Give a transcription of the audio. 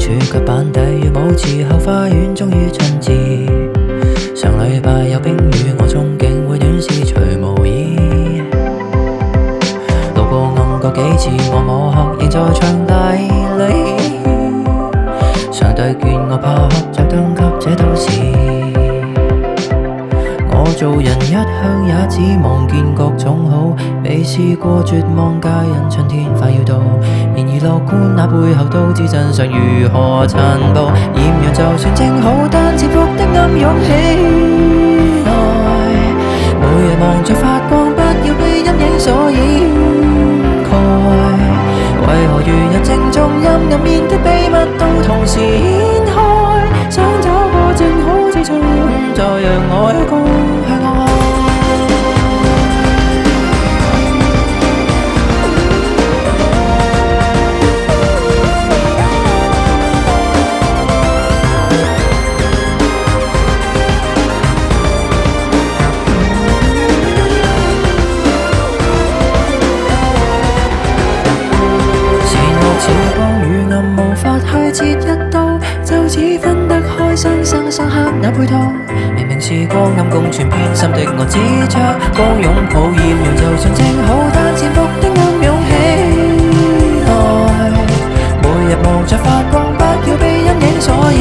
處腳板底如舞池後花園終於春至。上禮拜有冰雨，我憧憬會短絲除毛衣。路過暗角幾次，我摸黑仍在場地裏。上帝見我怕黑，着燈給這都市。我做人一向也只望見各種好，未試過絕望，皆因春天快要到。然而樂觀那背後都知真相如何殘暴。豔陽就算正好，但潛伏的暗湧起來。每日望着發光，不要被陰影所掩蓋。為何如日正中陰暗面的秘密都同時掀開？想找個正好之處，再讓我一個向外。無法去切一刀，就此分得開，生生相克那配套。明明是光暗共存，偏心的我只着光擁抱豔陽，就算正好，但潛伏的暗湧起來。每日望着發光，不要被陰影所掩